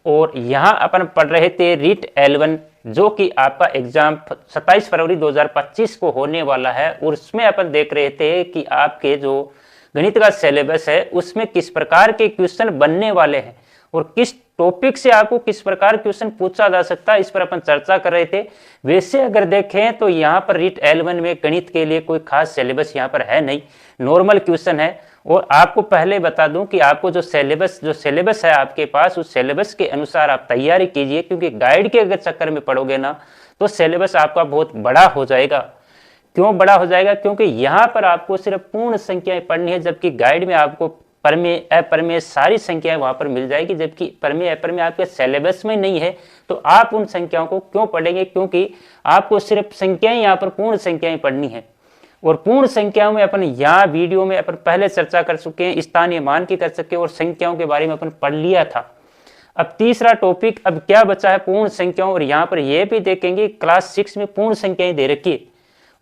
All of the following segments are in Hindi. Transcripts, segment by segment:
और यहाँ अपन पढ़ रहे थे रीट L1 जो कि आपका एग्जाम 27 फरवरी 2025 को होने वाला है। और उसमें अपन देख रहे थे कि आपके जो गणित का सिलेबस है उसमें किस प्रकार के क्वेश्चन बनने वाले हैं और किस टॉपिक से आपको किस प्रकार क्वेश्चन पूछा जा सकता है, इस पर अपन चर्चा कर रहे थे। वैसे अगर देखें तो यहाँ पर रीट L1 में गणित के लिए कोई खास सिलेबस यहाँ पर है नहीं, नॉर्मल क्वेश्चन है। और आपको पहले बता दूं कि आपको जो सिलेबस है आपके पास, उस सिलेबस के अनुसार आप तैयारी कीजिए, क्योंकि गाइड के अगर चक्कर में पढ़ोगे ना तो सिलेबस आपका बहुत बड़ा हो जाएगा। क्यों बड़ा हो जाएगा? क्योंकि यहाँ पर आपको सिर्फ पूर्ण संख्याएं पढ़नी है, जबकि गाइड में आपको परमेय अपरमेय सारी संख्याएं वहां पर मिल जाएगी, जबकि परमेय अपरमेय आपके सिलेबस में नहीं है। तो आप उन संख्याओं को क्यों पढ़ेंगे? क्योंकि आपको सिर्फ संख्याएं यहाँ पर पूर्ण संख्याएं पढ़नी है। और पूर्ण संख्याओं में अपन यहाँ वीडियो में अपन पहले चर्चा कर चुके हैं, स्थानीय मान की कर सके और संख्याओं के बारे में अपन पढ़ लिया था। अब तीसरा टॉपिक अब क्या बचा है? पूर्ण संख्याओं। और यहाँ पर यह भी देखेंगे क्लास 6 में पूर्ण संख्याएं दे रखी है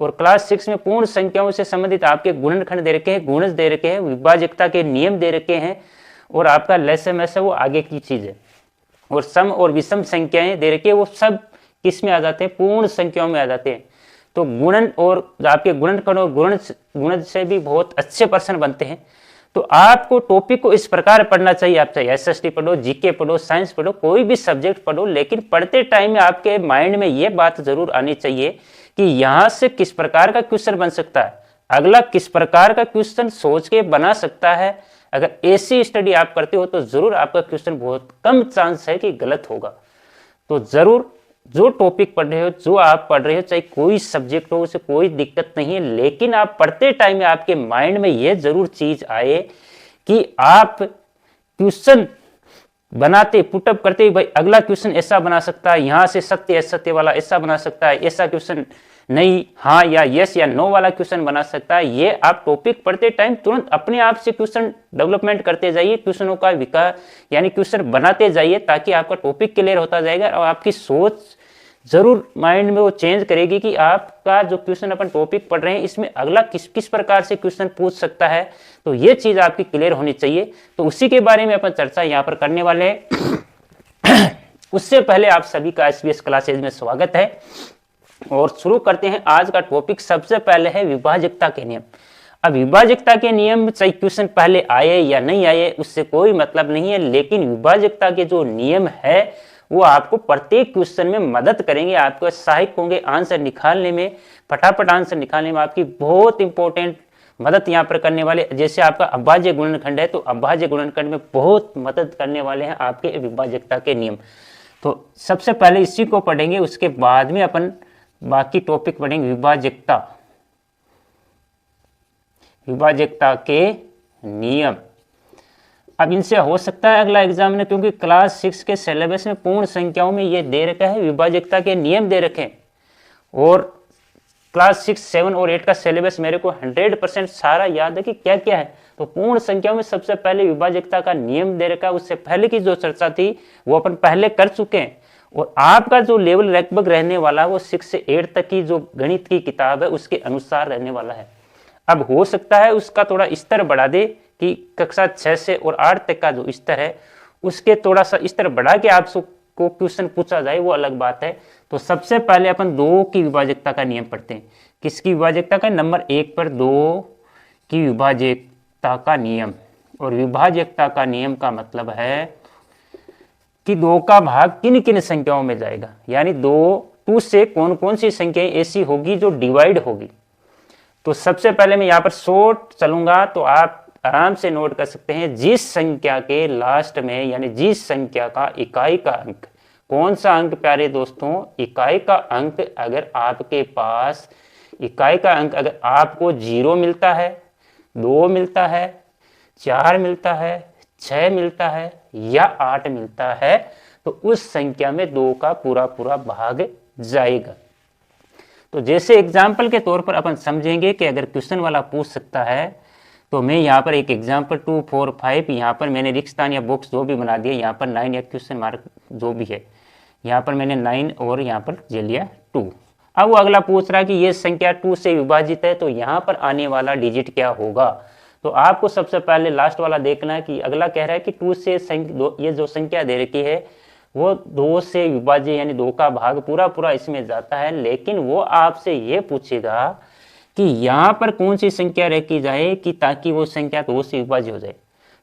और क्लास 6 में पूर्ण संख्याओं से संबंधित आपके गुणनखंड दे रखे हैं, गुणज दे रखे हैं, विभाज्यता के नियम दे रखे हैं और आपका लसम वो आगे की चीज है। और सम और विषम संख्याएं दे रखी है, वो सब किस में आ जाते हैं? पूर्ण संख्याओं में आ जाते हैं। तो गुणन और आपके गुणनखंड और गुणज से भी बहुत अच्छे प्रश्न बनते हैं। तो आपको टॉपिक को इस प्रकार पढ़ना चाहिए। आप चाहे SST पढ़ो, जीके पढ़ो, साइंस पढ़ो, कोई भी सब्जेक्ट पढ़ो, लेकिन पढ़ते टाइम में आपके माइंड में ये बात जरूर आनी चाहिए कि यहां से किस प्रकार का क्वेश्चन बन सकता है, अगला किस प्रकार का क्वेश्चन सोच के बना सकता है। अगर ऐसी स्टडी आप करते हो तो जरूर आपका क्वेश्चन बहुत कम चांस है कि गलत होगा। तो जरूर जो टॉपिक पढ़ रहे हो, जो आप पढ़ रहे हो, चाहे कोई सब्जेक्ट हो, उसे कोई दिक्कत नहीं है, लेकिन आप पढ़ते टाइम में आपके माइंड में यह जरूर चीज आए कि आप क्वेश्चन बनाते पुटअप करते भाई अगला क्वेश्चन ऐसा बना सकता है, यहां से सत्य असत्य वाला ऐसा बना सकता है, ऐसा क्वेश्चन नहीं हाँ या यस या नो वाला क्वेश्चन बना सकता है। ये आप टॉपिक पढ़ते टाइम तुरंत अपने आप से क्वेश्चन डेवलपमेंट करते जाइए, क्वेश्चनों का विकास यानी क्वेश्चन बनाते जाइए, ताकि आपका टॉपिक क्लियर होता जाएगा और आपकी सोच जरूर माइंड में वो चेंज करेगी कि आपका जो क्वेश्चन अपन टॉपिक पढ़ रहे हैं इसमें अगला किस प्रकार से क्वेश्चन पूछ सकता है। तो ये चीज आपकी क्लियर होनी चाहिए। तो उसी के बारे में अपन चर्चा यहाँ पर करने वाले हैं। उससे पहले आप सभी का SBS क्लासेज में स्वागत है और शुरू करते हैं आज का टॉपिक। सबसे पहले है विभाज्यता के नियम। अब विभाज्यता के नियम चाहे क्वेश्चन पहले आए या नहीं आए उससे कोई मतलब नहीं है, लेकिन विभाज्यता के जो नियम है वो आपको प्रत्येक क्वेश्चन में मदद करेंगे, आपको सहायक होंगे आंसर निकालने में, फटाफट आंसर निकालने में आपकी बहुत इंपॉर्टेंट मदद यहाँ पर करने वाले। जैसे आपका अभाज्य गुणनखंड है तो अभाज्य गुणनखंड में बहुत मदद करने वाले हैं आपके विभाज्यता के नियम। तो सबसे पहले इसी को पढ़ेंगे, उसके बाद में अपन बाकी टॉपिक पढ़ेंगे। विभाज्यता के नियम। अब इनसे हो सकता है अगला एग्जाम में, क्योंकि क्लास 6 के सिलेबस में पूर्ण संख्याओं में ये दे रखा है, विभाज्यता के नियम दे रखे हैं। और क्लास 6, 7 और 8 का सिलेबस मेरे को 100% सारा याद है कि क्या क्या है। तो पूर्ण संख्याओं में सबसे पहले विभाज्यता का नियम दे रखा है। उससे पहले की जो चर्चा थी वो अपन पहले कर चुके हैं। और आपका जो लेवल लगभग रहने वाला है वो 6 से 8 तक की जो गणित की किताब है उसके अनुसार रहने वाला है। अब हो सकता है उसका थोड़ा स्तर बढ़ा दे कि कक्षा 6 से और 8 तक का जो स्तर है उसके थोड़ा सा स्तर बढ़ा के आपको क्वेश्चन पूछा जाए, वो अलग बात है। तो सबसे पहले अपन 2 की विभाज्यता का नियम पढ़ते हैं। किसकी विभाज्यता का? नंबर 1 पर 2 की विभाज्यता का नियम। और विभाज्यता का नियम का मतलब है कि 2 का भाग किन किन संख्याओं में जाएगा, यानी 2 से कौन कौन सी संख्याएं ऐसी होगी जो डिवाइड होगी। तो सबसे पहले मैं यहाँ पर शॉर्ट चलूंगा तो आप आराम से नोट कर सकते हैं। जिस संख्या के लास्ट में यानी जिस संख्या का इकाई का अंक, कौन सा अंक प्यारे दोस्तों? इकाई का अंक। अगर आपके पास इकाई का अंक अगर आपको 0 मिलता है, 2 मिलता है, 4 मिलता है, 6 मिलता है या 8 मिलता है तो उस संख्या में 2 का पूरा भाग जाएगा। तो जैसे एग्जाम्पल के तौर पर अपन समझेंगे कि अगर क्वेश्चन वाला पूछ सकता है तो मैं यहाँ पर एक एग्जाम्पल 2, 4, 5 यहाँ पर मैंने रिक्तस्थान या बॉक्स जो भी बना दिया, यहाँ पर 9 या क्वेश्चन मार्क जो भी है, यहाँ पर मैंने 9 और यहाँ पर जे लिया 2। अब वो अगला पूछ रहा है कि ये संख्या 2 से विभाजित है तो यहाँ पर आने वाला डिजिट क्या होगा। तो आपको सबसे पहले लास्ट वाला देखना है कि अगला कह रहा है कि 2 से ये जो संख्या दे रखी है वो 2 से विभाज्य यानी 2 का भाग पूरा पूरा इसमें जाता है, लेकिन वो आपसे ये पूछेगा कि यहाँ पर कौन सी संख्या रखी जाए कि ताकि वो संख्या 2 से विभाज्य हो जाए।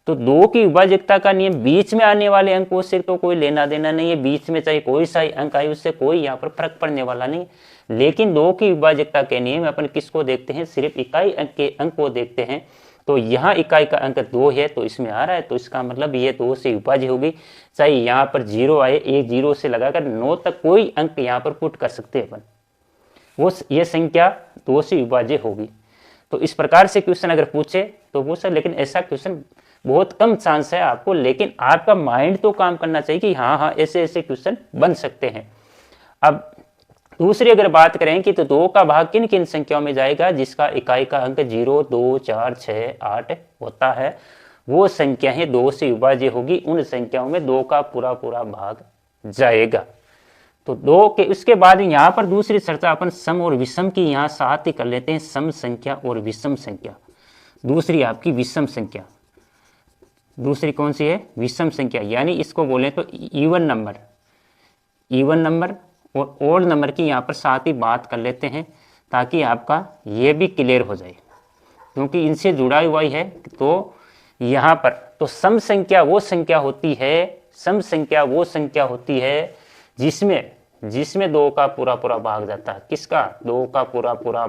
तो 2 की विभाज्यता का नियम बीच में आने वाले अंकों से तो कोई लेना देना नहीं है, बीच में चाहे कोई सा अंक आए उससे कोई यहाँ पर फर्क पड़ने वाला नहीं। लेकिन 2 की विभाज्यता के नियम अपन किसको देखते हैं, सिर्फ इकाई अंक के अंक को देखते हैं। तो यहाँ इकाई का अंक 2 है तो इसमें आ रहा है, तो इसका मतलब ये 2 से विभाज्य होगी। चाहे यहाँ पर 0 आए, एक 0 से लगाकर 9 तक कोई अंक यहाँ पर पुट कर सकते हैं अपन, वो ये संख्या 2 से विभाज्य होगी। तो इस प्रकार से क्वेश्चन अगर पूछे तो पूछ सकते, लेकिन ऐसा क्वेश्चन बहुत कम चांस है आपको, लेकिन आपका माइंड तो काम करना चाहिए कि हाँ ऐसे ऐसे क्वेश्चन बन सकते हैं। अब दूसरी अगर बात करें कि तो 2 का भाग किन किन संख्याओं में जाएगा, जिसका इकाई का अंक 0, 2, 4, 6, 8 होता है, वो संख्याएं 2 से विभाज्य होगी। उन संख्याओं में 2 का पूरा पूरा भाग जाएगा। तो 2 के उसके बाद यहाँ पर दूसरी चर्चा अपन सम और विषम की यहाँ साथ ही कर लेते हैं। सम संख्या और विषम संख्या, दूसरी आपकी विषम संख्या, दूसरी कौन सी है, विषम संख्या, यानी इसको बोले तो इवन नंबर, इवन नंबर और ओड नंबर की यहाँ पर साथ ही बात कर लेते हैं ताकि आपका ये भी क्लियर हो जाए, क्योंकि इनसे जुड़ा हुआ ही है। तो यहाँ पर तो सम संख्या वो संख्या होती है, सम संख्या वो संख्या होती है जिसमें 2 का पूरा पूरा भाग जाता है। किसका, 2 का पूरा पूरा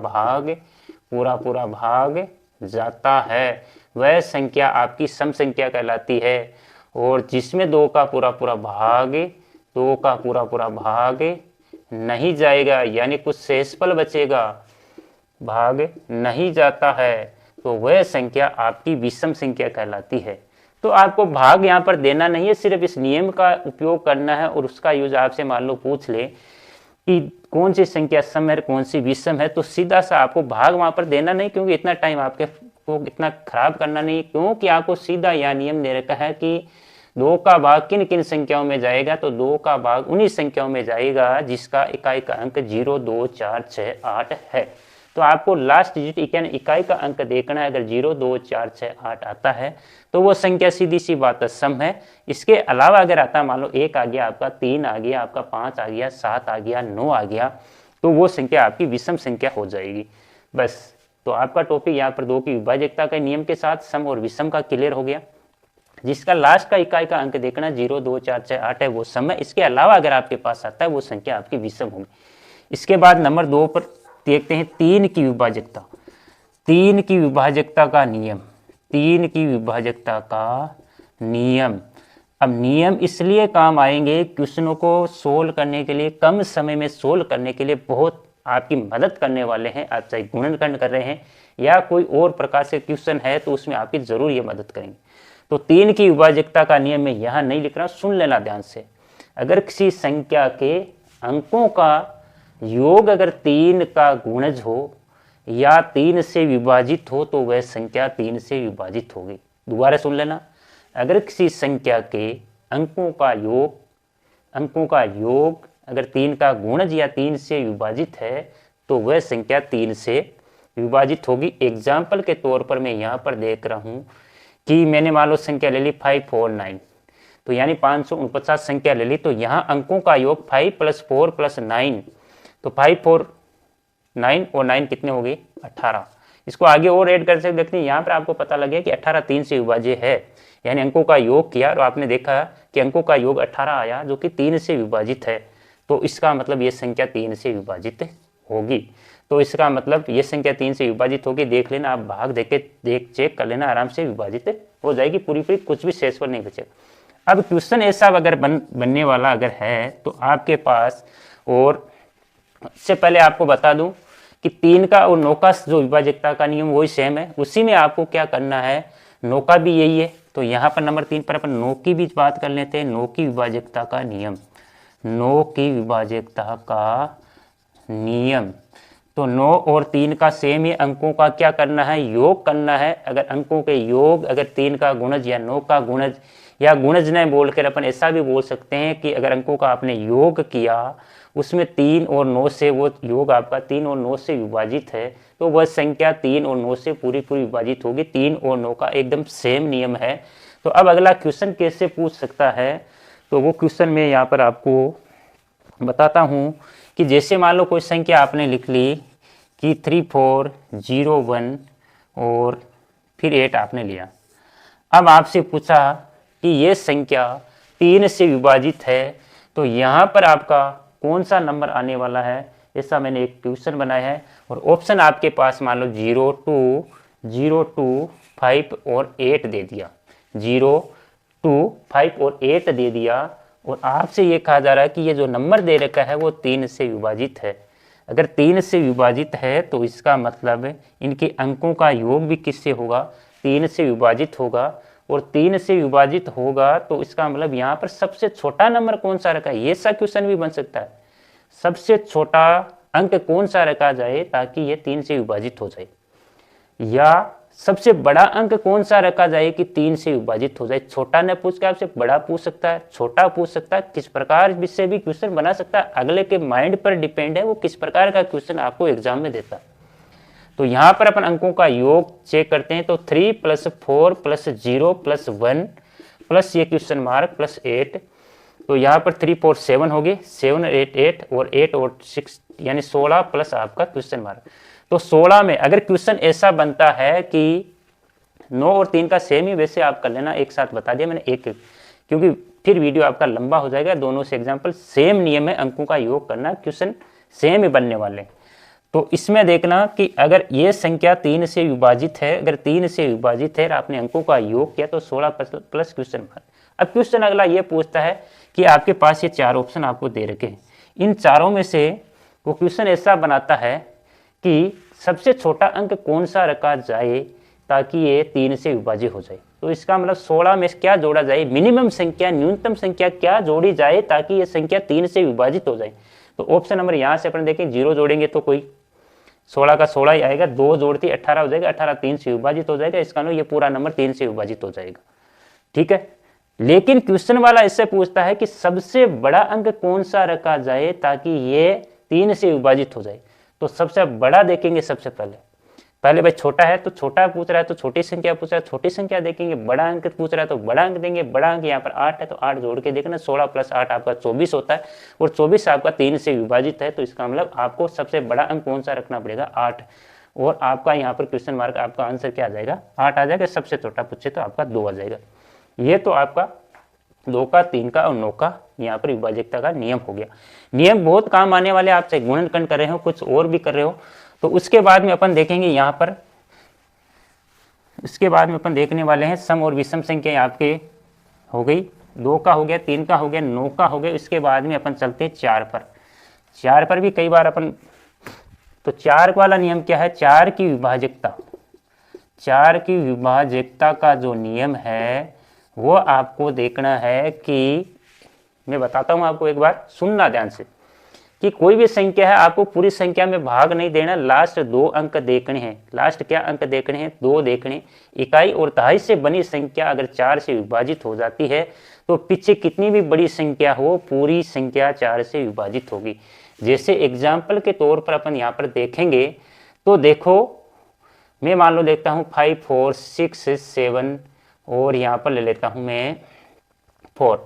भाग जाता है, वह संख्या आपकी सम संख्या कहलाती है। और जिसमें 2 का पूरा पूरा भाग नहीं जाएगा, यानी कुछ शेषफल बचेगा, भाग नहीं जाता है, तो वह संख्या आपकी विषम संख्या कहलाती है। तो आपको भाग यहाँ पर देना नहीं है, सिर्फ इस नियम का उपयोग करना है और उसका यूज आपसे मान लो पूछ ले कि कौन सी संख्या सम है कौन सी विषम है, तो सीधा सा आपको भाग वहां पर देना नहीं, क्योंकि इतना टाइम आपके को इतना खराब करना नहीं, क्योंकि आपको सीधा यह नियम दे रखा है कि 2 का भाग किन किन संख्याओं में जाएगा। तो 2 का भाग उन्हीं संख्याओं में जाएगा जिसका इकाई का अंक 0, 2, 4, 6, 8 है। तो आपको लास्ट डिजिट यानी इकाई का अंक देखना है, अगर 0, 2, 4, 6, 8 आता है तो वो संख्या सीधी सी बात है सम है। इसके अलावा अगर आता मान लो 1 आ गया, आपका 3 आ गया, आपका 5 आ गया, 7 आ गया, 9 आ गया, तो वो संख्या आपकी विषम संख्या हो जाएगी। बस, तो आपका टॉपिक यहाँ पर 2 की विभाज्यता के नियम के साथ सम और विषम का क्लियर हो गया। जिसका लास्ट का इकाई का अंक देखना 0, 2, 4, 6, 8 है वो सम है। इसके अलावा अगर आपके पास आता है वो संख्या आपकी विषम होगी। इसके बाद नंबर 2 पर देखते हैं 3 की विभाज्यता। 3 की विभाज्यता का नियम, 3 की विभाज्यता का नियम। अब नियम इसलिए काम आएंगे क्वेश्चनों को सोल्व करने के लिए, कम समय में सोल्व करने के लिए बहुत आपकी मदद करने वाले हैं। आप चाहे गुणनखंड कर रहे हैं या कोई और प्रकार से क्वेश्चन है तो उसमें आपकी जरूर ये मदद करेंगे। तो 3 की विभाज्यता का नियम मैं यहाँ नहीं लिख रहा, सुन लेना ध्यान से। अगर किसी संख्या के अंकों का योग अगर 3 का गुणज हो या 3 से विभाजित हो तो वह संख्या 3 से विभाजित होगी। दोबारा सुन लेना, अगर किसी संख्या के अंकों का योग अगर 3 का गुणज या 3 से विभाजित है तो वह संख्या 3 से विभाजित होगी। एग्जाम्पल के तौर पर मैं यहाँ पर देख रहा हूँ कि मैंने मान लो संख्या ले ली 549, तो यानी 549 संख्या ले ली, तो यहाँ अंकों का योग 5 + 4 + 9, तो 5, 4, 9 और 9 कितने हो गए 18। इसको आगे और ऐड कर सकते देखते हैं, यहाँ पर आपको पता लगे कि 18 3 से विभाज्य है, यानी अंकों का योग किया और आपने देखा कि अंकों का योग 18 आया जो कि 3 से विभाजित है, तो इसका मतलब ये संख्या 3 से विभाजित होगी। तो इसका मतलब ये संख्या 3 से विभाजित होगी। देख लेना, आप भाग देख चेक कर लेना, आराम से विभाजित हो जाएगी पूरी, कुछ भी शेषफल नहीं बचेगा। अब क्वेश्चन ऐसा अगर बनने वाला अगर है तो आपके पास, और इससे पहले आपको बता दूं कि 3 का और 9 का जो विभाज्यता का नियम वही सेम है, उसी में आपको क्या करना है, 9 का भी यही है। तो यहाँ पर नंबर 3 पर अपन 9 की भी बात कर लेते हैं। 9 की विभाज्यता का नियम, 9 की विभाज्यता का नियम, तो 9 और 3 का सेम ही, अंकों का क्या करना है, योग करना है। अगर अंकों के योग अगर 3 का गुणज या 9 का गुणज, या गुणज न बोलकर अपन ऐसा भी बोल सकते हैं कि अगर अंकों का आपने योग किया उसमें 3 और 9 से, वो योग आपका 3 और 9 से विभाजित है, तो वह संख्या 3 और 9 से पूरी विभाजित होगी। 3 और 9 का एकदम सेम नियम है। तो अब अगला क्वेश्चन कैसे पूछ सकता है, तो वो क्वेश्चन में यहाँ पर आपको बताता हूँ कि जैसे मान लो कोई संख्या आपने लिख ली कि 3401 और फिर 8 आपने लिया। अब आपसे पूछा कि ये संख्या 3 से विभाजित है, तो यहाँ पर आपका कौन सा नंबर आने वाला है, ऐसा मैंने एक क्वेश्चन बनाया है। और ऑप्शन आपके पास मान लो 0, 2, 0, 2, 5 और 8 दे दिया, 0, 2, 5 और 8 दे दिया। और आपसे ये कहा जा रहा है कि ये जो नंबर दे रखा है वो 3 से विभाजित है। अगर 3 से विभाजित है तो इसका मतलब इनके अंकों का योग भी किससे होगा, 3 से विभाजित होगा। और 3 से विभाजित होगा तो इसका मतलब यहाँ पर सबसे छोटा नंबर कौन सा रखा है, ये सा क्वेश्चन भी बन सकता है। सबसे छोटा अंक कौन सा रखा जाए ताकि ये 3 से विभाजित हो जाए, या सबसे बड़ा अंक कौन सा रखा जाए कि 3 से विभाजित हो जाए। छोटा न पूछ के आपसे बड़ा पूछ सकता है, छोटा पूछ सकता है, किस प्रकार से भी क्वेश्चन बना सकता है। अगले के माइंड पर डिपेंड है वो किस प्रकार का क्वेश्चन आपको एग्जाम में देता है। तो यहाँ पर अपन अंकों का योग चेक करते हैं। तो 3 + 4 + 0 + 1 प्लस ये क्वेश्चन मार्क प्लस 8, तो यहाँ पर 3, 4, 7 हो गए, 7, 8, 8 और 8 और 6 यानी 16 प्लस आपका क्वेश्चन मार्क। तो 16 में अगर क्वेश्चन ऐसा बनता है कि 9 और 3 का सेम ही, वैसे आप कर लेना, एक साथ बता दिया मैंने एक, क्योंकि फिर वीडियो आपका लंबा हो जाएगा। दोनों से एग्जाम्पल सेम नियम है, अंकों का योग करना, क्वेश्चन सेम ही बनने वाले। तो इसमें देखना कि अगर ये संख्या 3 से विभाजित है, अगर 3 से विभाजित है और आपने अंकों का योग किया तो 16 प्लस क्वेश्चन मार्क। अब क्वेश्चन अगला ये पूछता है कि आपके पास ये 4 ऑप्शन आपको दे रखे हैं, इन चारों में से वो क्वेश्चन ऐसा बनाता है कि सबसे छोटा अंक कौन सा रखा जाए ताकि ये 3 से विभाजित हो जाए। तो इसका मतलब 16 में क्या जोड़ा जाए, मिनिमम संख्या, न्यूनतम संख्या क्या जोड़ी जाए ताकि ये संख्या 3 से विभाजित हो जाए। तो ऑप्शन नंबर यहाँ से अपन देखें, 0 जोड़ेंगे तो कोई 16 का 16 ही आएगा, 2 जोड़ती 18 हो जाएगा, 18 3 से विभाजित हो जाएगा, इसका मतलब ये पूरा नंबर 3 से विभाजित हो जाएगा। ठीक है, लेकिन क्वेश्चन वाला इससे पूछता है कि सबसे बड़ा अंक कौन सा रखा जाए ताकि ये 3 से विभाजित हो जाए। तो सबसे बड़ा देखेंगे, सबसे पहले भाई छोटा है तो छोटा पूछ रहा है तो छोटी संख्या पूछ रहा है, छोटी संख्या देखेंगे। बड़ा अंक पूछ रहा है तो बड़ा अंक देंगे, बड़ा अंक यहाँ पर 8 है तो 8 जोड़ के देखना, 16 + 8 आपका 24 होता है, और 24 आपका 3 से विभाजित है। तो इसका मतलब आपको सबसे बड़ा अंक कौन सा रखना पड़ेगा, 8, और आपका यहाँ पर क्वेश्चन मार्क, आपका आंसर क्या आ जाएगा, 8 आ जाएगा। सबसे छोटा पूछे तो आपका 2 आ जाएगा। ये तो आपका 2 का, 3 का और 9 का यहाँ पर विभाजकता का नियम हो गया। नियम बहुत काम आने वाले, आप चाहे गुणनखंड कर रहे हो, कुछ और भी कर रहे हो। तो उसके बाद में अपन देखेंगे यहाँ पर, इसके बाद में अपन देखने वाले हैं सम और विषम संख्या आपके हो गई, 2 का हो गया, 3 का हो गया, 9 का हो गया। उसके बाद में अपन चलते हैं 4 पर। 4 पर भी कई बार अपन, तो 4 वाला नियम क्या है, 4 की विभाजकता, 4 की विभाजकता का जो नियम है वो आपको देखना है कि, मैं बताता हूं आपको, एक बार सुनना ध्यान से, कि कोई भी संख्या है आपको पूरी संख्या में भाग नहीं देना, लास्ट 2 अंक देखने हैं। लास्ट क्या अंक देखने हैं, 2 देखने। इकाई और दहाई से बनी संख्या अगर 4 से विभाजित हो जाती है तो पीछे कितनी भी बड़ी संख्या हो, पूरी संख्या 4 से विभाजित होगी। जैसे एग्जाम्पल के तौर पर अपन यहाँ पर देखेंगे, तो देखो मैं मान लो देखता हूँ 5, 4, 6, 7 और यहाँ पर ले लेता हूँ मैं 4।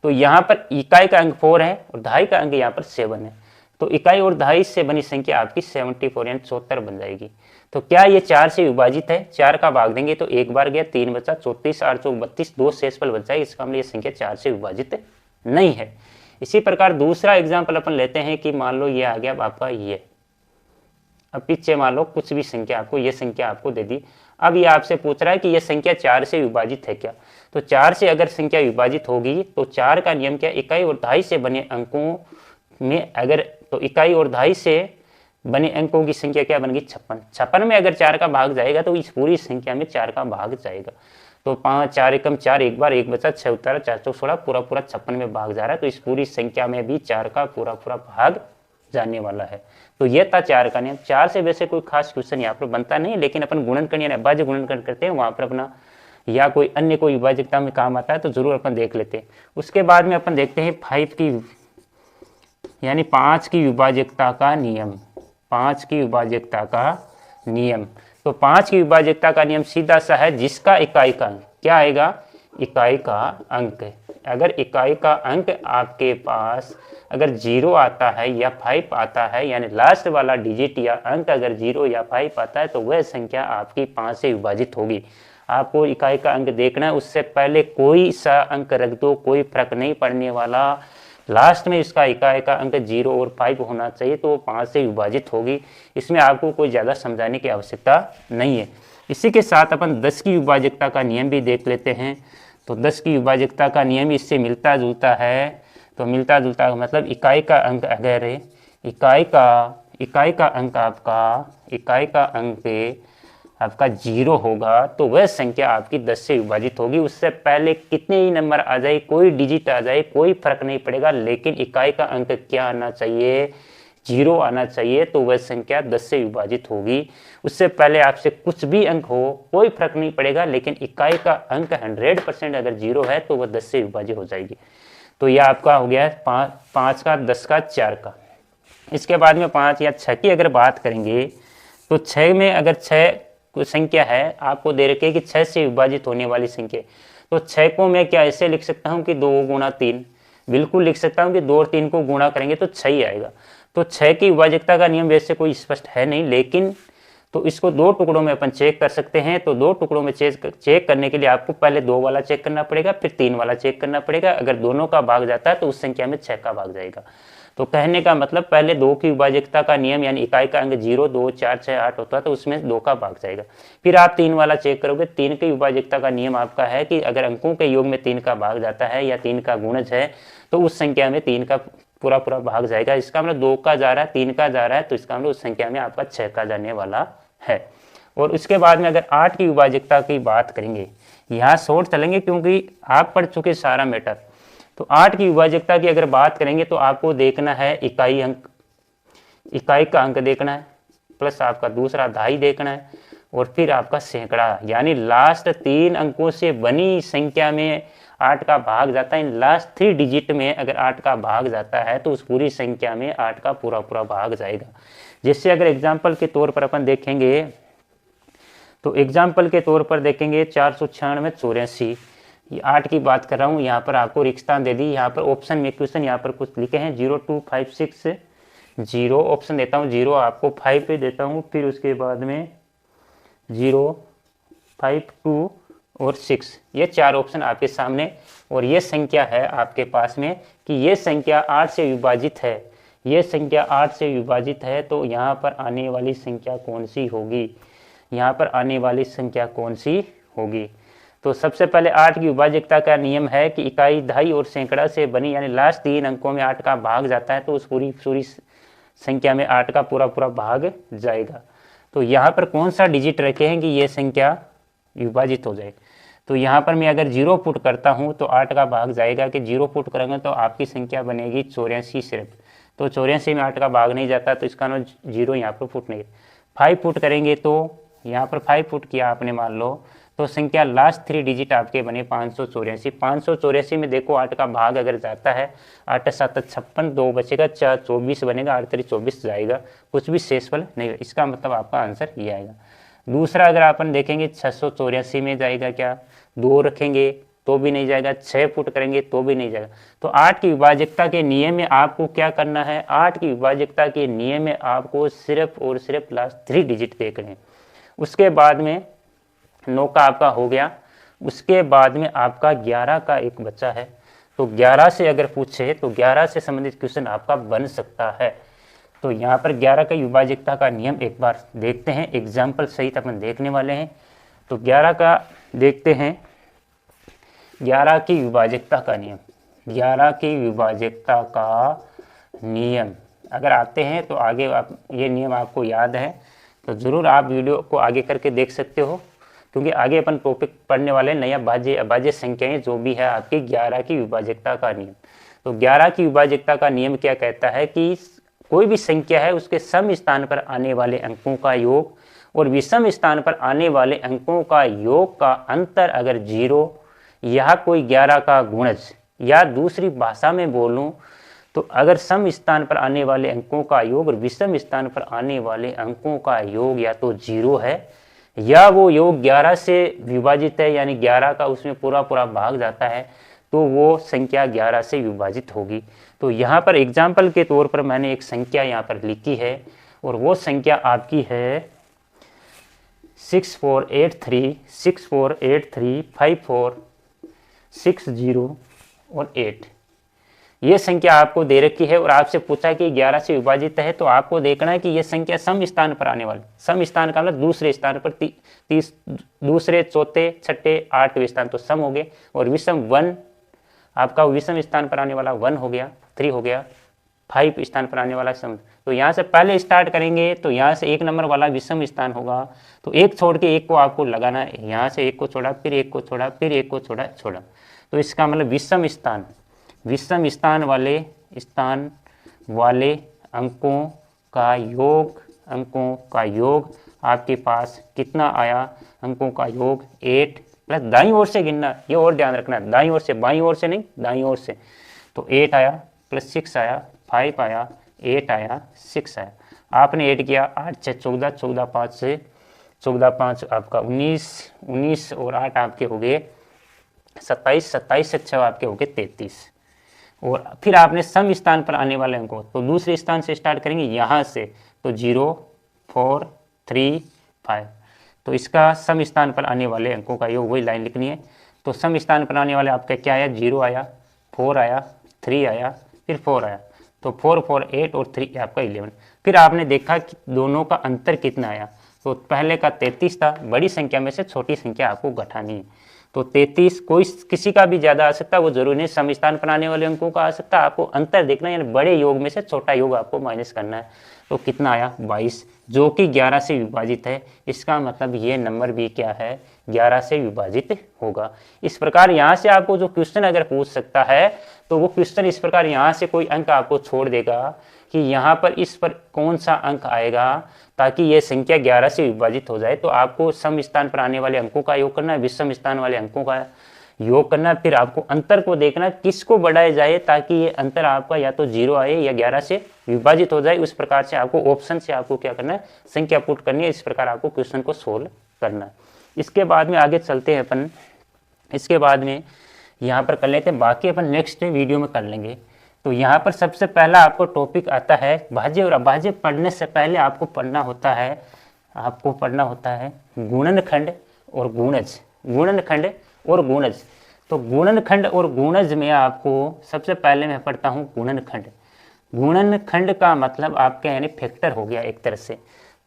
तो यहाँ पर इकाई का अंक 4 है और दहाई का अंक यहाँ पर 7 है। तो इकाई और दहाई से बनी संख्या आपकी 74 यानी 74 बन जाएगी। तो क्या ये 4 से विभाजित है, 4 का भाग देंगे तो 1 बार गया, 3 बचा, 34, 8, 32, 2 शेषफल बच जाएगा। इसका मतलब ये संख्या 4 से विभाजित नहीं है। इसी प्रकार दूसरा एग्जाम्पल अपन लेते हैं कि मान लो ये आ गया आपका ये, अब पीछे मान लो कुछ भी संख्या आपको, ये संख्या आपको दे दी। अब ये आपसे पूछ रहा है कि ये संख्या 4 से विभाजित है क्या। तो 4 से अगर संख्या विभाजित होगी तो 4 का नियम क्या, इकाई और दहाई से बने अंकों में अगर, तो इकाई और दहाई से बने अंकों की संख्या क्या बन गई, 56। 56 में अगर 4 का भाग जाएगा तो इस पूरी संख्या में 4 का भाग जाएगा। तो 5, 4 एकम 4, 1 बार 1 बचा, 6 उतारा, 4 चौक 16, पूरा 56 में भाग जा रहा है। तो इस पूरी संख्या में भी 4 का पूरा भाग जाने वाला है। तो ये था 4 का नियम। 4 से वैसे कोई खास क्वेश्चन यहाँ पर बनता नहीं, लेकिन अपन गुणनखंड यानी अभाज्य गुणनखंड करते हैं, वहाँ पर अपना या कोई अन्य कोई विभाजकता में काम आता है तो जरूर अपन देख लेते हैं। उसके बाद में अपन देखते हैं 5 की यानी 5 की विभाजकता का नियम, 5 की विभाजकता का नियम। तो 5 की विभाजकता का नियम सीधा सा है, जिसका इकाई का अंक क्या आएगा, इकाई का अंक अगर इकाई का अंक आपके पास अगर 0 आता है या 5 आता है, यानी लास्ट वाला डिजिट या अंक अगर 0 या 5 आता है, तो वह संख्या आपकी 5 से विभाजित होगी। आपको इकाई का अंक देखना है, उससे पहले कोई सा अंक रख दो, कोई फर्क नहीं पड़ने वाला। लास्ट में इसका इकाई का अंक 0 और 5 होना चाहिए, तो वो 5 से विभाजित होगी। इसमें आपको कोई ज़्यादा समझाने की आवश्यकता नहीं है। इसी के साथ अपन 10 की विभाज्यता का नियम भी देख लेते हैं। तो 10 की विभाज्यता का नियम इससे मिलता जुलता है। तो मिलता जुलता मतलब इकाई का अंक अगर इकाई का अंक आपका 0 होगा, तो वह संख्या आपकी 10 से विभाजित होगी। उससे पहले कितने ही नंबर आ जाए, कोई डिजिट आ जाए, कोई फर्क नहीं पड़ेगा, लेकिन इकाई का अंक क्या आना चाहिए, 0 आना चाहिए, तो वह संख्या 10 से विभाजित होगी। उससे पहले आपसे कुछ भी अंक हो, कोई फर्क नहीं पड़ेगा, लेकिन इकाई का अंक 100% अगर 0 है तो वह 10 से विभाजित हो जाएगी। तो यह आपका हो गया 5 का, 10 का, 4 का। इसके बाद में 5 या 6 की अगर बात करेंगे, तो 6 में अगर 6 संख्या है, आपको दे रखी है कि 6 से विभाजित होने वाली संख्या, तो 6 को मैं क्या ऐसे लिख सकता हूँ कि 2 गुणा 3, बिल्कुल लिख सकता हूँ कि 2 और 3 को गुणा करेंगे तो 6 ही आएगा। तो 6 की विभाज्यता का नियम वैसे कोई स्पष्ट है नहीं, लेकिन तो इसको 2 टुकड़ों में अपन चेक कर सकते हैं। तो 2 टुकड़ों में चेक करने के लिए आपको पहले 2 वाला चेक करना पड़ेगा, फिर 3 वाला चेक करना पड़ेगा। अगर दोनों का भाग जाता है तो उस संख्या में 6 का भाग जाएगा। तो कहने का मतलब पहले 2 की विभाज्यता का नियम, यानी इकाई का अंक 0, 2, 4, 6, 8 होता है, तो उसमें 2 का भाग जाएगा। फिर आप 3 वाला चेक करोगे। 3 की विभाज्यता का नियम आपका है कि अगर अंकों के योग में 3 का भाग जाता है या 3 का गुणज है, तो उस संख्या में 3 का पूरा भाग जाएगा। इसका मतलब 2 का जा रहा है, 3 का जा रहा है, तो इसका मतलब उस संख्या में आपका 6 का जाने वाला है। और उसके बाद में अगर 8 की विभाज्यता की बात करेंगे, यहाँ शॉर्ट चलेंगे क्योंकि आप पढ़ चुके सारा मैटर। तो 8 की विभाज्यता की अगर बात करेंगे तो आपको देखना है इकाई का अंक देखना है, प्लस आपका दूसरा दहाई देखना है, और फिर आपका सैकड़ा, यानी लास्ट 3 अंकों से बनी संख्या में 8 का भाग जाता है। लास्ट 3 डिजिट में अगर 8 का भाग जाता है तो उस पूरी संख्या में 8 का पूरा भाग जाएगा। जिससे अगर एग्जाम्पल के तौर पर अपन देखेंगे, तो एग्जाम्पल के तौर पर देखेंगे 496 84, ये 8 की बात कर रहा हूँ। यहाँ पर आपको रिक्तान दे दी, यहाँ पर ऑप्शन में क्वेश्चन यहाँ पर कुछ लिखे हैं 0 2 5 6 0, ऑप्शन देता हूँ 0, आपको 5 पे देता हूँ, फिर उसके बाद में 0 5 2 और 6, ये 4 ऑप्शन आपके सामने। और ये संख्या है आपके पास में कि ये संख्या 8 से विभाजित है, ये संख्या 8 से विभाजित है, तो यहाँ पर आने वाली संख्या कौन सी होगी, यहाँ पर आने वाली संख्या कौन सी होगी। तो सबसे पहले 8 की विभाज्यता का नियम है कि इकाई, दहाई और सैकड़ा से बनी, यानी लास्ट 3 अंकों में 8 का भाग जाता है, तो उस पूरी संख्या में 8 का पूरा भाग जाएगा। तो यहाँ पर कौन सा डिजिट रखे हैं कि ये संख्या विभाजित हो जाए। तो यहाँ पर मैं अगर 0 पुट करता हूँ तो 8 का भाग जाएगा, कि 0 पुट करेंगे तो आपकी संख्या बनेगी 84 सिर्फ। तो 84 में 8 का भाग नहीं जाता, तो इसका नाम 0 यहाँ पर पुट नहीं। 5 पुट करेंगे तो यहाँ पर 5 पुट किया आपने मान लो, तो संख्या लास्ट 3 डिजिट आपके बने 584। 584 में देखो 8 का भाग अगर जाता है, 8 7 56, 2 बचेगा, 4 24 बनेगा, 8 3 24 जाएगा, कुछ भी शेषफल नहीं है। इसका मतलब आपका आंसर ये आएगा। दूसरा अगर अपन देखेंगे 684 में जाएगा क्या, 2 रखेंगे तो भी नहीं जाएगा, 6 पुट करेंगे तो भी नहीं जाएगा। तो 8 की विभाज्यता के नियम में आपको क्या करना है, 8 की विभाज्यता के नियम में आपको सिर्फ और सिर्फ लास्ट 3 डिजिट देखने हैं। उसके बाद में 9 का आपका हो गया, उसके बाद में आपका 11 का एक बच्चा है। तो 11 से अगर पूछे तो 11 से संबंधित क्वेश्चन आपका बन सकता है। तो यहाँ पर 11 का विभाज्यता का नियम एक बार देखते हैं, एग्जाम्पल सहित अपन देखने वाले हैं। तो 11 का देखते हैं, 11 की विभाज्यता का नियम, 11 की विभाज्यता का नियम अगर आते हैं तो आगे आप ये नियम आपको याद है तो ज़रूर आप वीडियो को आगे करके देख सकते हो, क्योंकि आगे अपन टॉपिक पढ़ने वाले नया भाज्य अभाज्य संख्याएं जो भी है आपकी 11 की विभाज्यता का नियम। तो 11 की विभाज्यता का नियम क्या कहता है कि कोई भी संख्या है उसके सम स्थान पर आने वाले अंकों का योग और विषम स्थान पर आने वाले अंकों का योग का अंतर अगर 0 या कोई 11 का गुणज, या दूसरी भाषा में बोलूं तो अगर सम स्थान पर आने वाले अंकों का योग और विषम स्थान पर आने वाले अंकों का योग या तो 0 है या वो योग 11 से विभाजित है, यानी 11 का उसमें पूरा भाग जाता है, तो वो संख्या 11 से विभाजित होगी। तो यहाँ पर एग्जाम्पल के तौर पर मैंने एक संख्या यहाँ पर लिखी है और वो संख्या आपकी है 6483 और 8। ये संख्या आपको दे रखी है और आपसे पूछा कि 11 से विभाजित है, तो आपको देखना है कि ये संख्या सम स्थान पर आने वाली, सम स्थान का मतलब दूसरे स्थान पर, दूसरे, चौथे, छठे, 8वें स्थान तो सम हो गए, और विषम 1 आपका विषम स्थान पर आने वाला 1 हो गया, 3 हो गया, 5 स्थान पर आने वाला सम। तो यहाँ से पहले स्टार्ट करेंगे तो यहाँ से 1 नंबर वाला विषम स्थान होगा, तो एक छोड़ के एक को आपको लगाना है, यहाँ से एक को छोड़ा, फिर एक को छोड़ा, फिर एक को छोड़ा, तो इसका मतलब विषम स्थान वाले अंकों का योग आपके पास कितना आया, अंकों का योग 8 प्लस दाईं ओर से गिनना, ये और ध्यान रखना, दाईं ओर से, बाईं ओर से नहीं, दाईं ओर से। तो 8 आया प्लस 6 आया, 5 आया, 8 आया, 6 आया। आपने ऐड किया, 8 6 14, 14 5 से 14 5 आपका 19 और 8 आपके हो गए 27, 27 से 6 आपके हो गए 33। और फिर आपने सम स्थान पर आने वाले अंकों, तो दूसरे स्थान से स्टार्ट करेंगे यहाँ से, तो 0 4 3 5, तो इसका सम स्थान पर आने वाले अंकों का योग, वही लाइन लिखनी है। तो सम स्थान पर आने वाले आपका क्या आया, 0 आया, 4 आया, 3 आया, फिर 4 आया, तो 4 4 8 और 3 आपका 11। फिर आपने देखा कि दोनों का अंतर कितना आया, तो पहले का 33 था, बड़ी संख्या में से छोटी संख्या आपको घटानी है, तो 33 कोई किसी का भी ज़्यादा आ सकता है, वो जरूरी नहीं सम स्थान पर आने वाले अंकों का आ सकता है। आपको अंतर देखना है, यानी बड़े योग में से छोटा योग आपको माइनस करना है। तो कितना आया 22, जो कि 11 से विभाजित है, इसका मतलब ये नंबर भी क्या है, 11 से विभाजित होगा। इस प्रकार यहाँ से आपको जो क्वेश्चन अगर पूछ सकता है, तो वो क्वेश्चन इस प्रकार यहाँ से कोई अंक आपको छोड़ देगा कि यहाँ पर इस पर कौन सा अंक आएगा ताकि ये संख्या 11 से विभाजित हो जाए। तो आपको सम स्थान पर आने वाले अंकों का योग करना है, विषम स्थान वाले अंकों का योग करना, फिर आपको अंतर को देखना किसको बढ़ाया जाए ताकि ये अंतर आपका या तो 0 आए या 11 से विभाजित हो जाए। उस प्रकार से आपको ऑप्शन से आपको क्या करना है, संख्या पुट करनी है। इस प्रकार आपको क्वेश्चन को सोल्व करना है। इसके बाद में आगे चलते हैं अपन, इसके बाद में यहाँ पर कर लेते हैं, बाकी अपन नेक्स्ट वीडियो में कर लेंगे। तो यहाँ पर सबसे पहला आपको टॉपिक आता है भाज्य और अभाज्य। पढ़ने से पहले आपको पढ़ना होता है गुणनखंड और गुणज, गुणनखंड और गुणज। तो गुणनखंड और गुणज में आपको सबसे पहले मैं पढ़ता हूँ गुणनखंड। गुणनखंड का मतलब आपका यानी फैक्टर हो गया एक तरह से।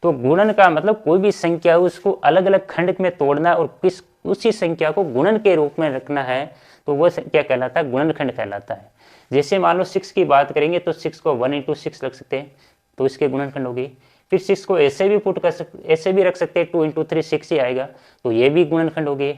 तो गुणन का मतलब कोई भी संख्या उसको अलग अलग खंड में तोड़ना और उसी संख्या को गुणन के रूप में रखना है, तो वह संख्या कहलाता है, गुणनखंड कहलाता है। जैसे मान लो 6 की बात करेंगे तो 6 को 1 × 6 रख सकते हैं, तो इसके गुणनखंड होगी। फिर 6 को ऐसे भी पुट कर सकते, ऐसे भी रख सकते हैं, 2 × 3 6 ही आएगा, तो ये भी गुणनखंड हो गए।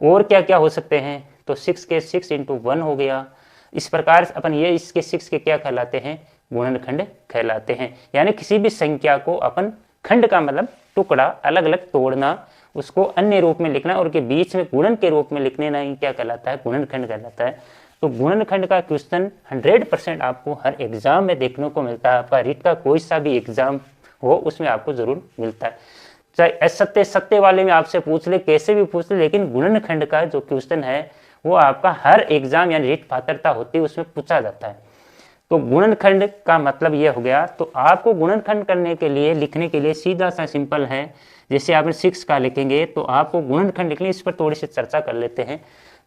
और क्या क्या हो सकते हैं, तो 6 के 6 × 1 हो गया। इस प्रकार अपन ये इसके 6 के क्या कहलाते हैं, गुणनखंड कहलाते हैं। यानी किसी भी संख्या को अपन खंड का मतलब टुकड़ा अलग अलग तोड़ना, उसको अन्य रूप में लिखना और के बीच में गुणन के रूप में लिखने नहीं क्या कहलाता है, गुणनखंड कहलाता है। तो गुणनखंड का क्वेश्चन 100% आपको हर एग्जाम में देखने को मिलता है। आपका रीट का कोई सा भी एग्जाम हो उसमें आपको जरूर मिलता है, चाहे असत्य सत्य वाले में आपसे पूछ ले, कैसे भी पूछ ले, लेकिन गुणनखंड का जो क्वेश्चन है वो आपका हर एग्जाम यानी रीट पात्रता होती है उसमें पूछा जाता है। तो गुणनखंड का मतलब ये हो गया। तो आपको गुणनखंड करने के लिए, लिखने के लिए सीधा सा सिंपल है। जैसे आपने 6 का लिखेंगे तो आपको गुणनखंड लिखने, इस पर थोड़ी सी चर्चा कर लेते हैं।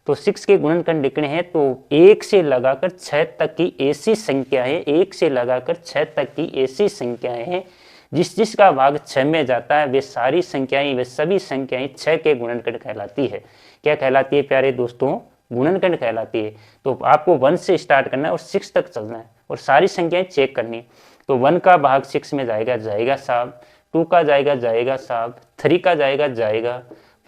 तो 6 के गुणनखंड लिखने हैं तो 1 से लगाकर 6 तक की ऐसी संख्याएं, 1 से लगाकर 6 तक की ऐसी संख्याएं हैं जिसका भाग 6 में जाता है, वे सारी संख्याएं, वे सभी संख्याएं 6 के गुणनखंड कहलाती है। क्या कहलाती है प्यारे दोस्तों, गुणनखंड कहलाती है। तो आपको 1 से स्टार्ट करना है और 6 तक चलना है और सारी संख्याएं चेक करनी है। तो 1 का भाग 6 में जाएगा साहब, 2 का जाएगा साहब, 3 का जाएगा,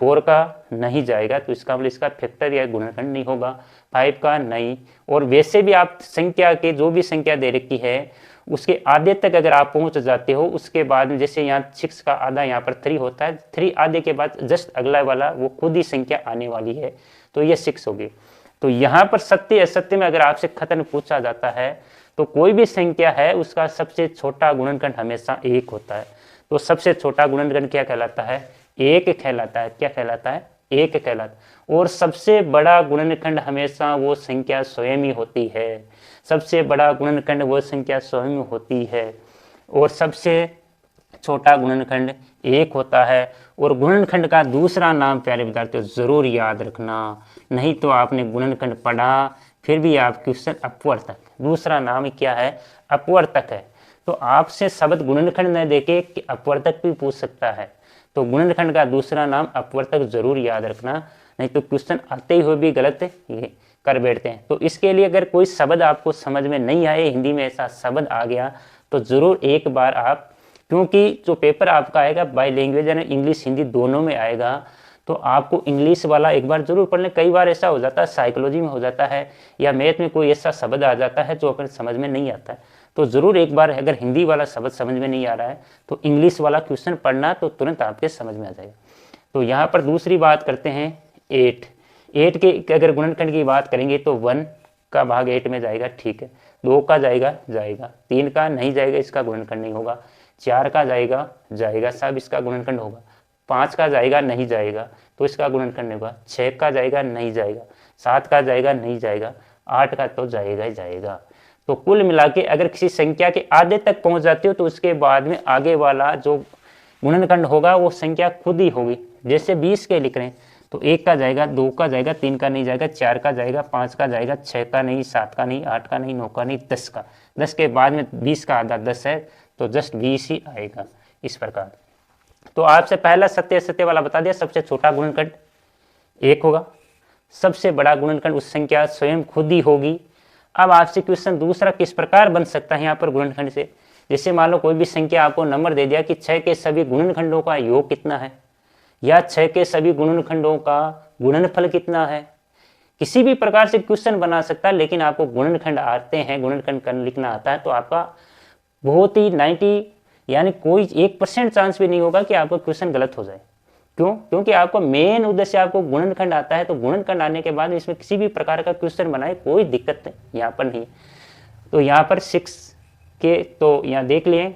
4 का नहीं जाएगा, तो इसका मतलब इसका फैक्टर या गुणनखंड नहीं होगा, 5 का नहीं। और वैसे भी आप संख्या के जो भी संख्या दे रखी है उसके आधे तक अगर आप पहुंच जाते हो, उसके बाद में जैसे यहाँ 6 का आधा यहाँ पर 3 होता है, 3 आधे के बाद जस्ट अगला वाला वो खुद ही संख्या आने वाली है, तो ये 6 होगी। तो यहाँ पर सत्य असत्य में अगर आपसे खतन पूछा जाता है तो कोई भी संख्या है उसका सबसे छोटा गुणनखंड हमेशा 1 होता है। तो सबसे छोटा गुणनखंड क्या कहलाता है, 1 कहलाता है। क्या कहलाता है, एक कहलाता। और सबसे बड़ा गुणनखंड हमेशा वो संख्या स्वयं ही होती है, सबसे बड़ा गुणनखंड वो संख्या स्वयं होती है। और सबसे छोटा गुणनखंड एक होता है। और गुणनखंड का दूसरा नाम प्यारे विद्यार्थियों जरूर याद रखना, नहीं तो आपने गुणनखंड पढ़ा फिर भी आप क्वेश्चन अपवर्तक, दूसरा नाम क्या है, अपवर्तक है। तो आपसे शब्द गुणनखंड न देके कि अपवर्तक भी पूछ सकता है, तो गुणनखंड का दूसरा नाम अपवर्तक जरूर याद रखना, नहीं तो क्वेश्चन आते ही हुए भी गलत ये कर बैठते हैं। तो इसके लिए अगर कोई शब्द आपको समझ में नहीं आए, हिंदी में ऐसा शब्द आ गया तो जरूर एक बार आप, क्योंकि जो पेपर आपका आएगा बाय लैंग्वेज यानी इंग्लिश हिंदी दोनों में आएगा, तो आपको इंग्लिश वाला एक बार जरूर पढ़ लें। कई बार ऐसा हो जाता है साइकोलॉजी में हो जाता है या मैथ में कोई ऐसा शब्द आ जाता है जो अपन समझ में नहीं आता है, तो ज़रूर एक बार अगर हिंदी वाला शब्द समझ में नहीं आ रहा है तो इंग्लिश वाला क्वेश्चन पढ़ना, तो तुरंत आपके समझ में आ जाएगा। तो यहाँ पर दूसरी बात करते हैं 8 के अगर गुणनखंड की बात करेंगे तो 1 का भाग 8 में जाएगा, ठीक है। 2 का जाएगा, 3 का नहीं जाएगा, इसका गुणनखंड नहीं होगा। 4 का जाएगा, सब इसका गुणनखंड होगा। 5 का जाएगा, नहीं जाएगा, तो इसका गुणनखंड नहीं होगा। 6 का जाएगा, नहीं जाएगा। 7 का जाएगा, नहीं जाएगा। 8 का तो जाएगा ही जाएगा। तो कुल मिला के अगर किसी संख्या के आधे तक पहुंच जाते हो तो उसके बाद में आगे वाला जो गुणनखंड होगा वो संख्या खुद ही होगी। जैसे 20 के लिख रहे हैं तो 1 का जाएगा, 2 का जाएगा, 3 का नहीं जाएगा, 4 का जाएगा, 5 का जाएगा, 6 का नहीं, 7 का नहीं, 8 का नहीं, 9 का नहीं, 10 का। 10 के बाद में 20 का आधा 10 है तो जस्ट 20 ही आएगा। इस प्रकार तो आपसे पहला सत्य असत्य वाला बता दिया, सबसे छोटा गुणनखंड 1 होगा, सबसे बड़ा गुणनखंड उस संख्या स्वयं खुद ही होगी। अब आपसे क्वेश्चन दूसरा किस प्रकार बन सकता है यहाँ पर गुणनखंड से, जैसे मान लो कोई भी संख्या आपको नंबर दे दिया कि 6 के सभी गुणनखंडों का योग कितना है, या 6 के सभी गुणनखंडों का गुणनफल कितना है। किसी भी प्रकार से क्वेश्चन बना सकता है, लेकिन आपको गुणनखंड आते हैं, गुणनखंड लिखना आता है तो आपका बहुत ही 90 यानी कोई 1% चांस भी नहीं होगा कि आपका क्वेश्चन गलत हो जाए। क्यों? क्योंकि आपको मेन उद्देश्य आपको गुणनखंड आता है, तो गुणनखंड आने के बाद इसमें किसी भी प्रकार का क्वेश्चन बनाए कोई दिक्कत यहाँ पर नहीं। तो यहाँ पर 6 के तो यहाँ देख लिए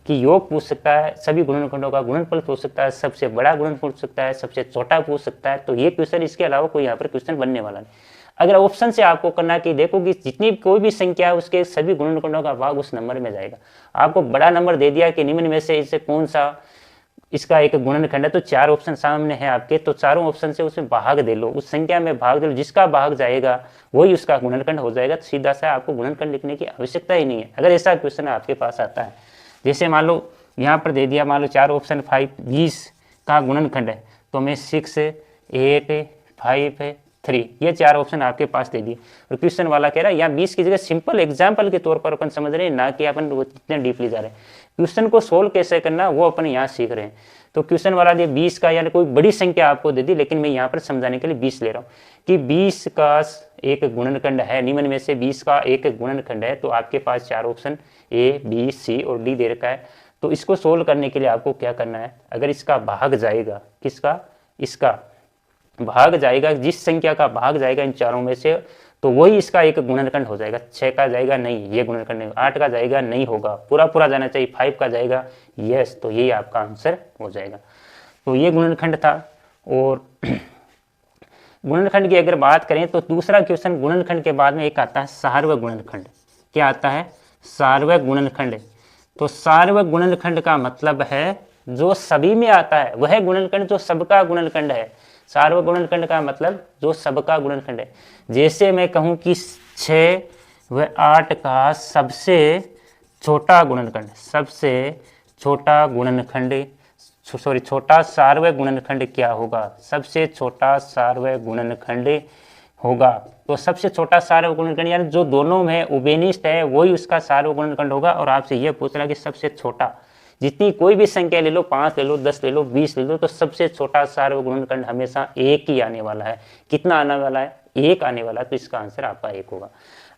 कि योग पूछ सकता है, सभी गुणनखंडों का गुणनफल पूछ सकता है, सबसे बड़ा गुणनफल पूछ सकता है, सबसे छोटा पूछ सकता है। तो ये क्वेश्चन, इसके अलावा कोई यहाँ पर क्वेश्चन बनने वाला नहीं। अगर ऑप्शन से आपको करना कि देखो कि जितनी कोई भी संख्या है उसके सभी गुणनखंडों का भाग उस नंबर में जाएगा। आपको बड़ा नंबर दे दिया कि निम्न में से इसे कौन सा इसका एक गुणनखंड है, तो 4 ऑप्शन सामने है आपके, तो चारों ऑप्शन से उसमें भाग दे लो, उस संख्या में भाग दे लो, जिसका भाग जाएगा वही उसका गुणनखंड हो जाएगा। तो सीधा सा आपको गुणनखंड लिखने की आवश्यकता ही नहीं है अगर ऐसा क्वेश्चन आपके पास आता है। जैसे मान लो यहाँ पर दे दिया, मान लो 4 ऑप्शन 5 20 का गुणनखंड है, तो मैं 6 8 5 3 ये 4 ऑप्शन आपके पास दे दिए। और क्वेश्चन वाला कह रहा है यहाँ 20 की जगह सिंपल एग्जाम्पल के तौर पर अपन समझ रहे हैं, ना कि अपन इतने डीपली जा रहे हैं। क्वेश्चन को सोल्व कैसे करना वो अपन यहाँ सीख रहे हैं। तो क्वेश्चन वाला ये 20 का यानी कोई बड़ी संख्या आपको दे दी, लेकिन मैं यहाँ पर समझाने के लिए 20 ले रहा हूँ कि 20 का एक गुणनखंड है, निम्न में से 20 का एक गुणनखंड है। तो आपके पास 4 ऑप्शन A B C और D दे रखा है। तो इसको सोल्व करने के लिए आपको क्या करना है, अगर इसका भाग जाएगा, किसका, इसका भाग जाएगा, जिस संख्या का भाग जाएगा इन चारों में से, तो वही इसका एक गुणनखंड हो जाएगा। 6 का जाएगा, नहीं, ये गुणनखंड नहीं। 8 का जाएगा, नहीं होगा, पूरा पूरा जाना चाहिए। 5 का जाएगा, यस, तो यही आपका आंसर हो जाएगा। तो ये गुणनखंड था। और गुणनखंड की अगर बात करें तो दूसरा क्वेश्चन गुणनखंड के बाद में एक आता है सार्वक गुणनखंड। क्या आता है? सार्वक गुणनखंड। तो सार्वक गुणनखंड का मतलब है जो सभी में आता है वह गुणनखंड जो सबका गुणनखंड है। सार्वक गुणनखंड का मतलब जो सबका गुणनखंड है। जैसे मैं कहूँ कि 6 व 8 का सबसे छोटा गुणनखंड, सबसे छोटा गुणनखंड, सॉरी छोटा सार्वक गुणनखंड क्या होगा? सबसे छोटा सार्वक गुणनखंड होगा। तो सबसे छोटा सार्वक गुणनखंड यानी जो दोनों में उभयनिष्ठ है वही उसका सार्वक गुणनखंड होगा। और आपसे यह पूछना कि सबसे छोटा, जितनी कोई भी संख्या ले लो, 5 ले लो, 10 ले लो, 20 ले लो, तो सबसे छोटा सार्वक गुणनखंड हमेशा 1 ही आने वाला है। कितना आने वाला है? 1 आने वाला है। तो इसका आंसर आपका 1 होगा।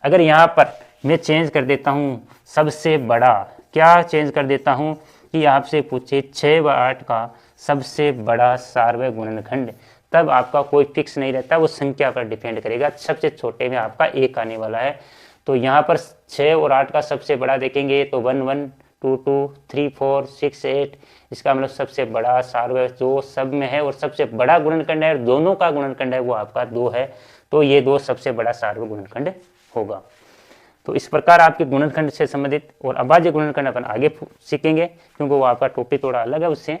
अगर यहाँ पर मैं चेंज कर देता हूँ सबसे बड़ा, क्या चेंज कर देता हूँ कि आपसे पूछे 6 व 8 का सबसे बड़ा सार्वक गुणनखंड, तब आपका कोई फिक्स नहीं रहता, वो संख्या पर डिपेंड करेगा। सबसे छोटे में आपका 1 आने वाला है। तो यहाँ पर 6 और 8 का सबसे बड़ा देखेंगे तो 1 1 2 2 3 4 6 8, इसका मतलब सबसे बड़ा सार्वय जो सब में है और सबसे बड़ा गुणनखंड है, दोनों का गुणनखंड है वो आपका 2 है, तो ये 2 सबसे बड़ा सार्वय गुणनखंड होगा। तो इस प्रकार आपके गुणनखंड से संबंधित और अभाज्य गुणनखंड अपन आगे सीखेंगे, क्योंकि वो आपका टॉपिक थोड़ा अलग है, उससे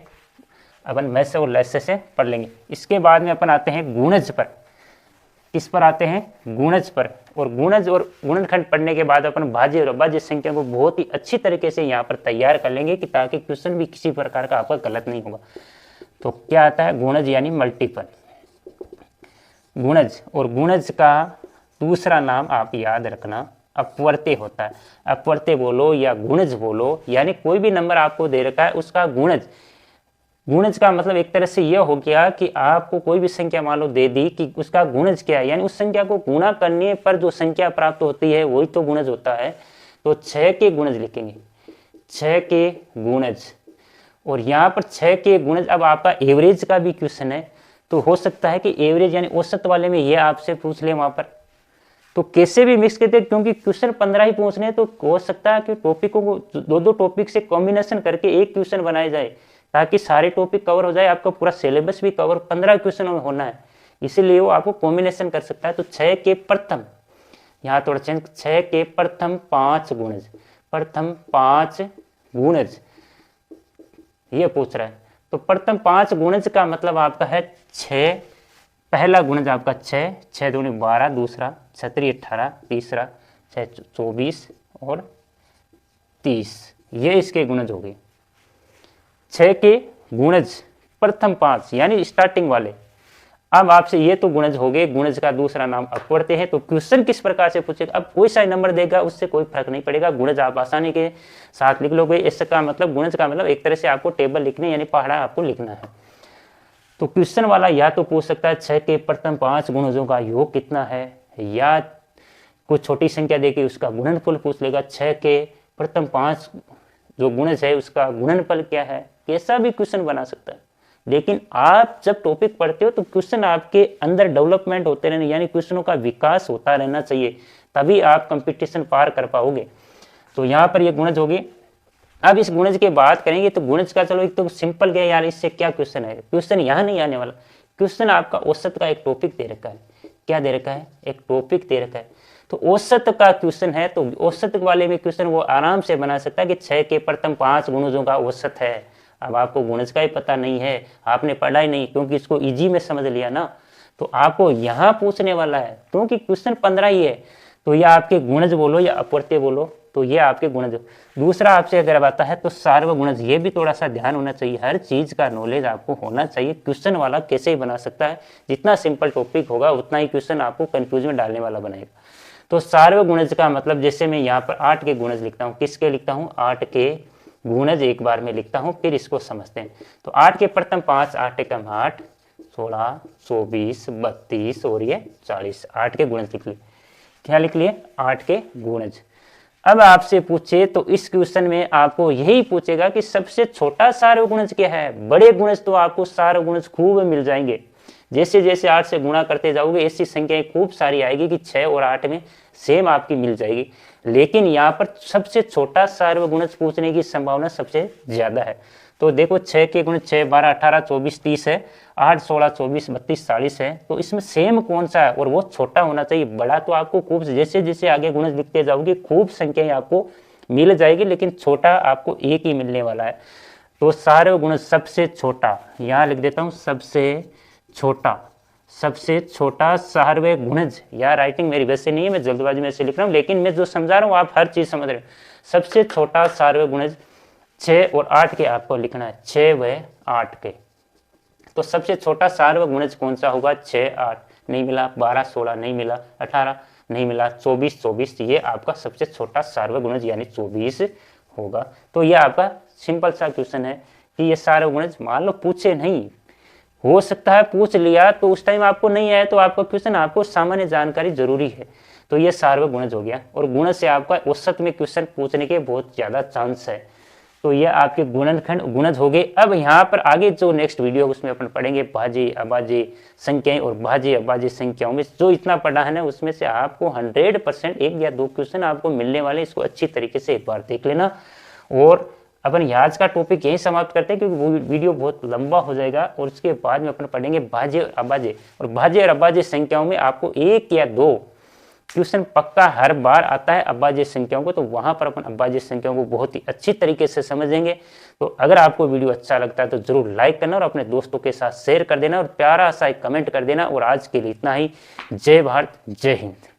अपन मैथ्स और लेस से पढ़ लेंगे। इसके बाद में अपन आते हैं गुणज पर। किस पर आते हैं? गुणज पर। और गुणज और गुणनखंड पढ़ने के बाद अपन भाज्य और अभाज्य संख्या को बहुत ही अच्छी तरीके से यहाँ पर तैयार कर लेंगे कि ताकि क्वेश्चन भी किसी प्रकार का आपका गलत नहीं होगा। तो क्या आता है? गुणज यानी मल्टीपल। गुणज और गुणज का दूसरा नाम आप याद रखना अपवर्त्य होता है। अपवर्त्य बोलो या गुणज बोलो, यानी कोई भी नंबर आपको दे रखा है उसका गुणज। गुणज का मतलब एक तरह से यह हो गया कि आपको कोई भी संख्या मान लो दे दी कि उसका गुणज क्या है, यानी उस संख्या को गुणा करने पर जो संख्या प्राप्त होती है वही तो गुणज होता है। तो 6 के गुणज लिखेंगे, 6 के गुणज। और यहाँ पर 6 के गुणज, अब आपका एवरेज का भी क्वेश्चन है, तो हो सकता है कि एवरेज यानी औसत वाले में ये आपसे पूछ ले वहां पर, तो कैसे भी मिक्स करते, क्योंकि क्वेश्चन 15 ही पूछने हैं, तो हो सकता है कि टॉपिकों को दो टॉपिक से कॉम्बिनेशन करके एक क्वेश्चन बनाया जाए ताकि सारे टॉपिक कवर हो जाए, आपका पूरा सिलेबस भी कवर, 15 क्वेश्चन होना है, इसीलिए वो आपको कॉम्बिनेशन कर सकता है। तो 6 के प्रथम, यहाँ थोड़ा चेंज, 6 के प्रथम 5 गुणज, प्रथम 5 गुणज ये पूछ रहा है। तो प्रथम 5 गुणज का मतलब आपका है 6, पहला गुणज आपका 6, 6 दूनी 12, दूसरा 6 3 18, तीसरा 6 24 और 30, ये इसके गुणज हो गए। 6 के गुणज प्रथम 5 यानी स्टार्टिंग वाले। अब आपसे ये तो गुणज हो गए, गुणज का दूसरा नाम अपवर्त्य है। तो क्वेश्चन किस प्रकार से पूछेगा, अब कोई सा नंबर देगा उससे कोई फर्क नहीं पड़ेगा, गुणज आप आसानी के साथ लिख लोगे। इसका मतलब गुणज का मतलब एक तरह से आपको टेबल लिखने यानी पहाड़ा आपको लिखना है। तो क्वेश्चन वाला या तो पूछ सकता है 6 के प्रथम 5 गुणजों का योग कितना है, या कुछ छोटी संख्या देके उसका गुणनफल पूछ लेगा, 6 के प्रथम 5 जो गुणज है उसका गुणनफल क्या है, कैसा भी क्वेश्चन बना सकता है। लेकिन आप जब टॉपिक पढ़ते हो तो क्वेश्चन आपके अंदर डेवलपमेंट होते रहने, यानी क्वेश्चनों का विकास होता रहना चाहिए, तभी आप कंपटीशन पार कर पाओगे। तो यहाँ पर ये गुणज होगी। अब इस गुणज के बात करेंगे तो गुणज का चलो एक तो सिंपल गया यार, इससे क्या क्वेश्चन है, क्वेश्चन यहाँ नहीं आने वाला। क्वेश्चन आपका औसत का एक टॉपिक दे रखा है, क्या दे रखा है, एक टॉपिक दे रखा है। तो औसत का क्वेश्चन है, तो औसत वाले में क्वेश्चन वो आराम से बना सकता है कि 6 के प्रथम 5 गुणजों का औसत है। अब आपको गुणज का ही पता नहीं है, आपने पढ़ा ही नहीं, क्योंकि इसको इजी में समझ लिया ना, तो आपको यहाँ पूछने वाला है, क्योंकि क्वेश्चन 15 ही है। तो ये आपके गुणज बोलो या अपवर्त्य बोलो, तो ये आपके गुणज। दूसरा आपसे अगर आता है तो सार्वगुणज, ये भी थोड़ा सा ध्यान होना चाहिए, हर चीज का नॉलेज आपको होना चाहिए। क्वेश्चन वाला कैसे ही बना सकता है, जितना सिंपल टॉपिक होगा उतना ही क्वेश्चन आपको कंफ्यूज में डालने वाला बनाएगा। तो सार्वगुणज का मतलब, जैसे मैं यहाँ पर 8 के गुणज लिखता हूँ, किसके लिखता हूँ, 8 के गुणज एक बार में लिखता हूँ, फिर इसको समझते हैं। तो 8 के प्रथम 5, 8 एकम 8, 16 24 32 और ये 40, 8 के गुणज लिख लिए। क्या लिख लिए, 8 के गुणज। अब आपसे पूछे तो इस क्वेश्चन में आपको यही पूछेगा कि सबसे छोटा सार्वगुणज क्या है। बड़े गुणज तो आपको सार्वगुणज खूब मिल जाएंगे, जैसे जैसे 8 से गुणा करते जाओगे ऐसी संख्याएं खूब सारी आएगी कि 6 और 8 में सेम आपकी मिल जाएगी। लेकिन यहाँ पर सबसे छोटा सार्वगुणज पूछने की संभावना सबसे ज्यादा है। तो देखो 6 के गुणज 6 12 18 24 30 है, 8 16 24 32 40 है, तो इसमें सेम कौन सा है, और वो छोटा होना चाहिए। बड़ा तो आपको खूब, जैसे जैसे आगे गुणज लिखते जाओगे खूब संख्याएं आपको मिल जाएगी, लेकिन छोटा आपको एक ही मिलने वाला है। तो सार्वगुणज सबसे छोटा, यहाँ लिख देता हूँ सबसे छोटा सार्वय गुणज। यार राइटिंग मेरी वैसे नहीं है, मैं जल्दबाजी में से लिख रहा हूँ, लेकिन मैं जो समझा रहा हूँ आप हर चीज समझ रहे हो। सबसे छोटा सार्वय गुणज 6 और 8 के आपको लिखना है, 6 व 8 के। तो सबसे छोटा सार्वय गुणज कौन सा होगा, 6 8 नहीं मिला, 12 16 नहीं मिला, 18 नहीं मिला, 24 24, ये आपका सबसे छोटा सार्वय गुणज यानी 24 होगा। तो ये आपका सिंपल सा क्वेश्चन है कि ये सार्वय गुणज मान लो पूछे नहीं, हो सकता है पूछ लिया तो उस टाइम आपको नहीं आया, तो आपका क्वेश्चन, आपको सामान्य जानकारी जरूरी है। तो ये सार्वय गुणज हो गया, और गुणज से आपका औसत में क्वेश्चन पूछने के बहुत ज्यादा चांस है। तो ये आपके गुणनखंड गुणज हो गए। अब यहाँ पर आगे जो नेक्स्ट वीडियो उसमें अपन पढ़ेंगे भाज्य अभाज्य संख्याएं, और भाज्य अभाज्य संख्याओं में जो इतना पढ़ा है ना उसमें से आपको 100% 1 या 2 क्वेश्चन आपको मिलने वाले, इसको अच्छी तरीके से एक बार देख लेना। और अपन आज का टॉपिक यहीं समाप्त करते हैं, क्योंकि वो वीडियो बहुत लंबा हो जाएगा। और उसके बाद में अपन पढ़ेंगे भाज्य और अभाज्य, और भाज्य और अभाज्य संख्याओं में आपको 1 या 2 क्वेश्चन पक्का हर बार आता है अभाज्य संख्याओं को, तो वहां पर अपन अभाज्य संख्याओं को बहुत ही अच्छी तरीके से समझेंगे। तो अगर आपको वीडियो अच्छा लगता है तो जरूर लाइक करना और अपने दोस्तों के साथ शेयर कर देना और प्यारा सा एक कमेंट कर देना। और आज के लिए इतना ही। जय भारत, जय हिंद।